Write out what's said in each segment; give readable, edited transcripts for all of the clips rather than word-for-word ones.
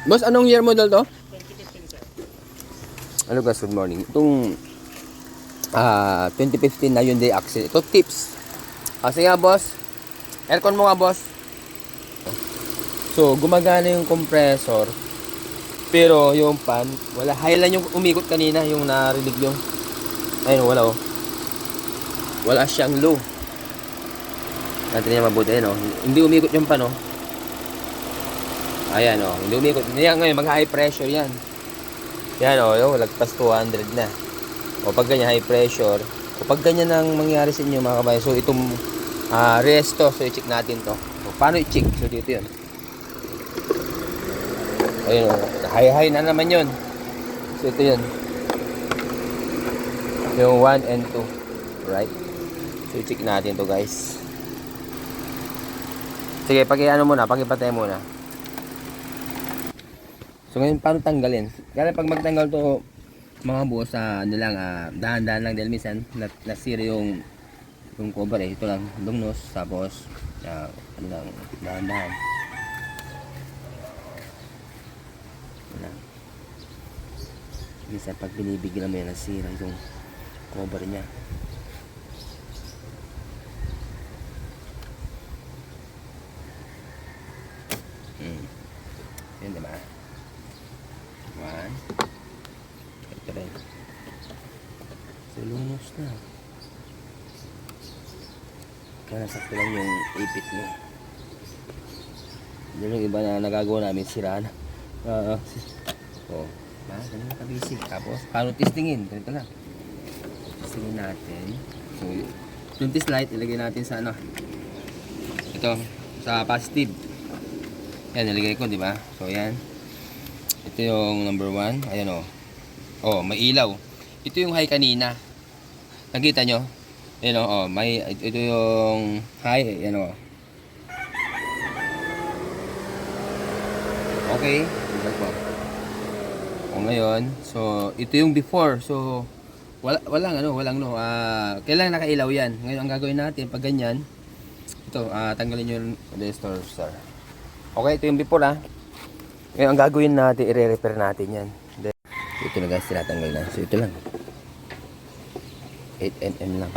Boss, anong year model to? 2015, sir. Hello guys, good morning. Itong 2015 na Hyundai Accent. Ito tips. Sige nga boss. Aircon mo nga boss. So, gumagana yung compressor. Pero yung fan, wala. High lang yung umikot kanina, yung narinig yung. Ayun, wala oh. Wala siyang low. Natin niya mabuti, no? Hindi umikot yung fan, oh. Ayan, oh. Hindi umikot. Yan ngayon, mag-high pressure yan. Yan, oh. Yung lagpas 200 na. O pag ganyan, high pressure. O pag ganyan ang mangyari sa inyo, mga kabayan. So, itong resto. So, i-check natin to. So, paano i-check? So, dito yun. Ayun, oh. High na naman yun. So, ito yun. Yung 1 and 2. Right? So, i-check natin to, guys. Sige, pag-i-ano muna, pag-ipatay muna. So ngayon, paano tanggalin? Kaya pag magtanggal to, mga boss, dahan-dahan lang dahil minsan nasira yung cover eh. Ito lang, lungnos, tapos ano lang, dahan-dahan. Minsan pag binibigyan mo yan, nasira yung cover niya. Yan, diba? 1. Ito rin. So, lunos na. Kaya nasakto lang yung ipit mo. Yan yung iba na nagagawa namin, sira na. Oh, ganun na kabisig. Tapos, paano testingin? Ganito lang. Testingin natin. So, yung test light, ilagay natin sa ano. Ito, sa positive. Yan, nilagay ko, di ba? So, yan. Ito yung number 1. Ayan, oh. Oh, may ilaw. Ito yung high kanina. Nakita nyo? Ayan, oh. Ito yung high. Ayan, oh. Okay. O, ngayon. So, ito yung before. So, walang no. Kailangan nakailaw yan. Ngayon, ang gagawin natin, pag ganyan, ito, tanggalin yung resistor, sir. Okay, ito yung before Ngayon, ang gagawin natin, i-repair natin yan. Ito na guys, tinatanggal na. So, ito lang. 8mm lang.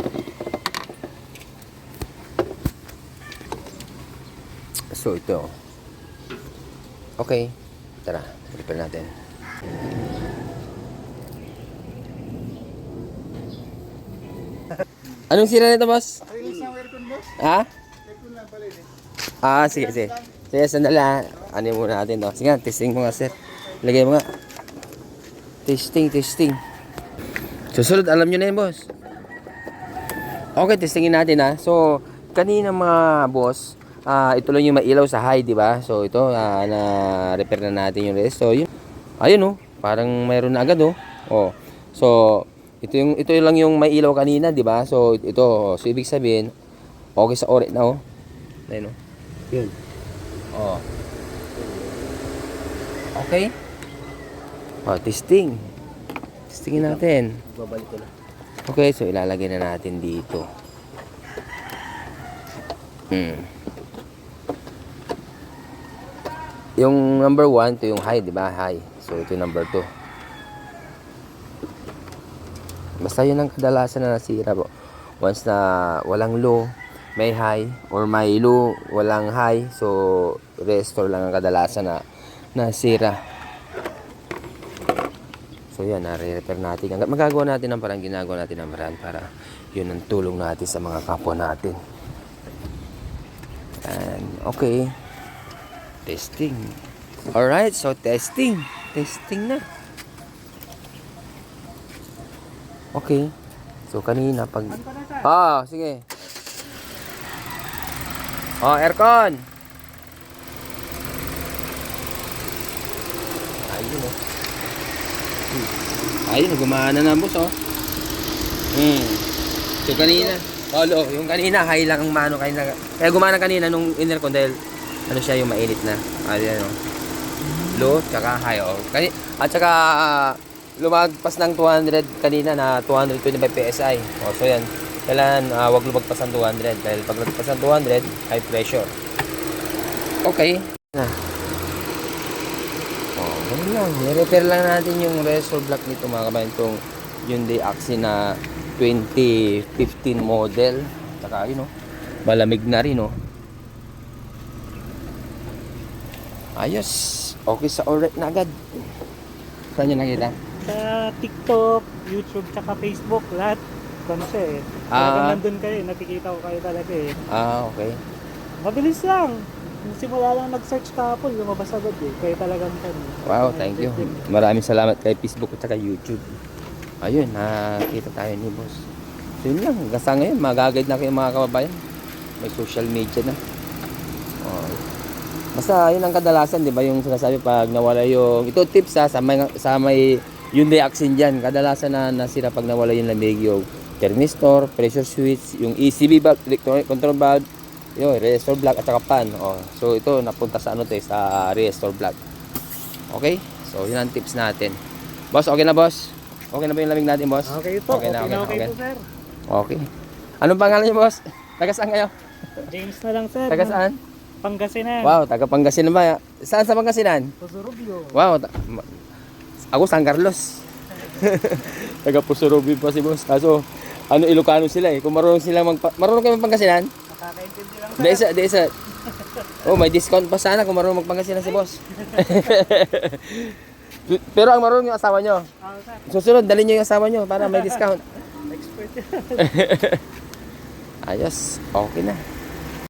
So, ito. Okay. Tara, repair natin. Anong sira nito, boss? Ha? Sige. Sige, sandala. Ano muna natin to. Sige, testing mo nga, sir. Lagay mo nga. Testing. Susunod, alam nyo na yun, boss. Okay, testingin natin, So, kanina mga boss, ito lang yung mailaw sa high, di ba? So, ito, na-repair na natin yung rest. So, yun. Ayun, parang mayroon na agad, Oh. So, ito lang yung mailaw kanina, di ba? So, ito. So, ibig sabihin, okay sa oret na, Ayun, Yun. Okay. Testing. Testingin natin. Babalik ko lang. Okay, so ilalagay na natin dito. Yung number 1, ito yung high, di ba? High. So, ito yung number 2. Basta yun ang kadalasan na nasira po. Once na walang low, may high, or may low, walang high, so restore lang ang kadalasan na nasira. So yan, nare-repair natin. Magagawa natin ang parang ginagawa natin ang paraan para yun ang tulong natin sa mga kapwa natin. And okay. Testing. Alright, so testing. Testing na. Okay. So kanina pag... sige. Aircon. Ayun, gumana na, boss, So kanina, yung kanina high lang ang mano kanina. Kaya gumana kanina nung intercom dahil siya yung mainit na. Ayun, low tsaka high, At saka lumagpas ng 200 kanina na 225 PSI. So yan. Kailangan wag lumagpas ng 200 dahil pag lumagpas ng 200, high pressure. Okay. Ayun lang, i-repair lang natin yung resort block nito mga kabayan. Itong Hyundai Accent na 2015 model. Tsaka yun, oh, malamig na rin, oh. Ayos. Okay sa alright na agad. Saan nyo nakita? Sa TikTok, YouTube, tsaka Facebook, lahat. Ano siya eh. Talagang nandun kayo, nakikita ko kayo talaga eh. Okay. Mabilis lang. Simula lang nag-search kahapon, lumabas agad eh. Kaya talagang kan. Wow, thank you. Maraming salamat kay Facebook at saka YouTube. Ayun, nakita tayo ni boss. So yun lang, hanggang sa ngayon, mag-guide na kayo mga kababayan. May social media na. Oh. Basta yun ang kadalasan, di ba, yung sinasabi pag nawala yung, ito tips sa may Hyundai Accent dyan. Kadalasan na nasira pag nawala yung lamig, yung thermistor, pressure switch, yung ECB valve, electronic control valve, yung resistor block at saka pan. Oh, so ito napunta sa ano to, sa resistor block. Okay? So yun ang tips natin. Boss, okay na boss? Okay na ba yung lamig natin, boss? Okay po, Okay na, okay po sir. Okay. Anong pangalan niyo, boss? Taga saan kayo? James na lang sir. Taga saan? Pangasinan. Wow, taga Pangasinan ba? Saan sa Pangasinan? Pusurubio. Wow, ako San Carlos. Taga Pusurubio pa si boss. Kaso, ano, Ilocano sila eh. Kung marunong sila marunong kayo Pangasinan? Nakakaintindi lang sir. Di isa. Oh, may discount pa sana kung marunong magpangasinan si boss. Pero ang marunong yung asawa nyo. Sir. Susunod, dalhin nyo yung asawa nyo para may discount. Expert. Ayos, okay na.